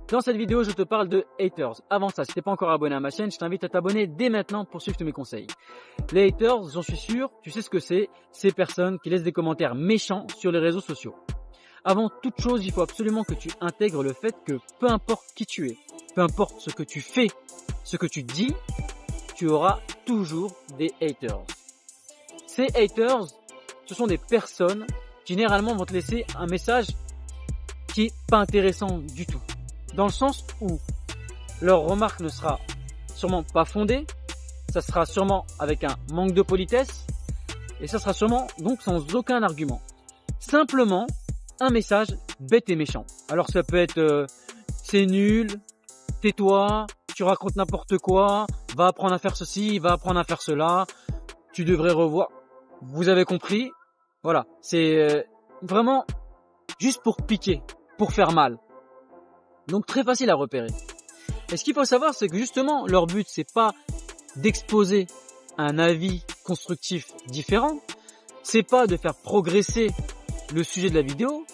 Dans cette vidéo, je te parle de haters. Avant ça, si t'es pas encore abonné à ma chaîne, je t'invite à t'abonner dès maintenant pour suivre tous mes conseils. Les haters, j'en suis sûr, tu sais ce que c'est, ces personnes qui laissent des commentaires méchants sur les réseaux sociaux. Avant toute chose, il faut absolument que tu intègres le fait que peu importe qui tu es, peu importe ce que tu fais, ce que tu dis, tu auras toujours des haters. Ces haters, ce sont des personnes qui généralement vont te laisser un message qui est pas intéressant du tout. Dans le sens où leur remarque ne sera sûrement pas fondée, ça sera sûrement avec un manque de politesse, et ça sera sûrement donc sans aucun argument. Simplement un message bête et méchant. Alors ça peut être c'est nul, tais-toi, tu racontes n'importe quoi, va apprendre à faire ceci, va apprendre à faire cela, tu devrais revoir. Vous avez compris? Voilà, c'est vraiment juste pour piquer, pour faire mal. Donc très facile à repérer. Et ce qu'il faut savoir, c'est que justement, leur but, c'est pas d'exposer un avis constructif différent, c'est pas de faire progresser le sujet de la vidéo,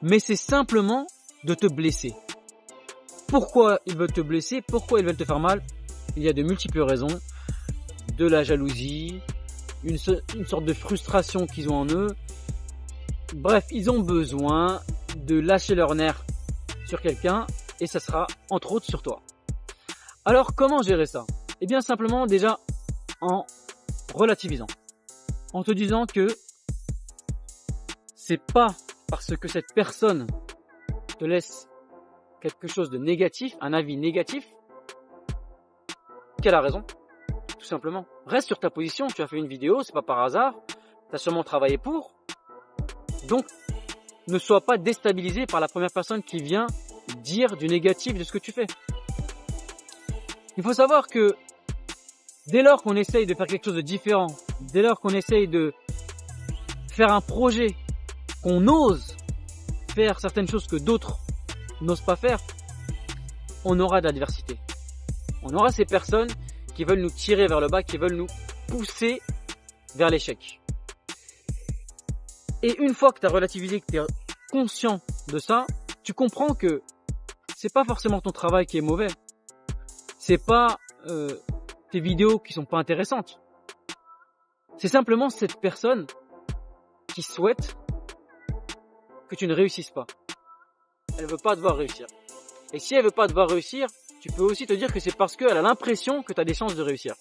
mais c'est simplement de te blesser. Pourquoi ils veulent te blesser? Pourquoi ils veulent te faire mal? Il y a de multiples raisons. De la jalousie, une sorte de frustration qu'ils ont en eux. Bref, ils ont besoin de lâcher leurs nerfs sur quelqu'un et ça sera entre autres sur toi. Alors comment gérer ça? Eh bien simplement déjà en relativisant, en te disant que c'est pas parce que cette personne te laisse quelque chose de négatif, un avis négatif, qu'elle a raison, tout simplement. Reste sur ta position, tu as fait une vidéo, c'est pas par hasard, tu as sûrement travaillé pour, donc ne sois pas déstabilisé par la première personne qui vient dire du négatif de ce que tu fais. Il faut savoir que dès lors qu'on essaye de faire quelque chose de différent, dès lors qu'on essaye de faire un projet, qu'on ose faire certaines choses que d'autres n'osent pas faire, on aura de l'adversité. On aura ces personnes qui veulent nous tirer vers le bas, qui veulent nous pousser vers l'échec. Et une fois que tu as relativisé, que tu es conscient de ça, tu comprends que c'est pas forcément ton travail qui est mauvais. C'est pas tes vidéos qui sont pas intéressantes. C'est simplement cette personne qui souhaite que tu ne réussisses pas. Elle veut pas devoir réussir. Et si elle veut pas devoir réussir, tu peux aussi te dire que c'est parce qu'elle a l'impression que tu as des chances de réussir.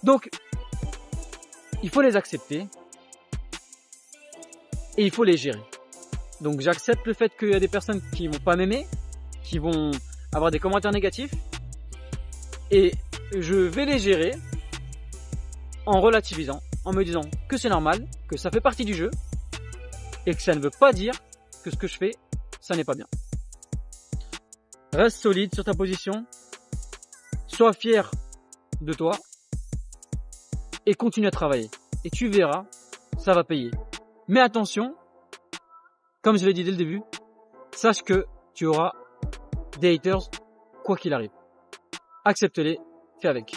Donc, il faut les accepter et il faut les gérer. Donc j'accepte le fait qu'il y a des personnes qui vont pas m'aimer, qui vont avoir des commentaires négatifs, et je vais les gérer en relativisant, en me disant que c'est normal, que ça fait partie du jeu, et que ça ne veut pas dire que ce que je fais, ça n'est pas bien. Reste solide sur ta position, sois fier de toi, et continue à travailler. Et tu verras, ça va payer. Mais attention, comme je l'ai dit dès le début, sache que tu auras des haters quoi qu'il arrive. Accepte-les, fais avec.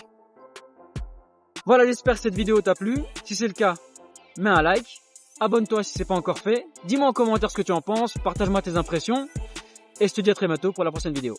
Voilà, j'espère que cette vidéo t'a plu. Si c'est le cas, mets un like. Abonne-toi si c'est pas encore fait. Dis-moi en commentaire ce que tu en penses. Partage-moi tes impressions. Et je te dis à très bientôt pour la prochaine vidéo.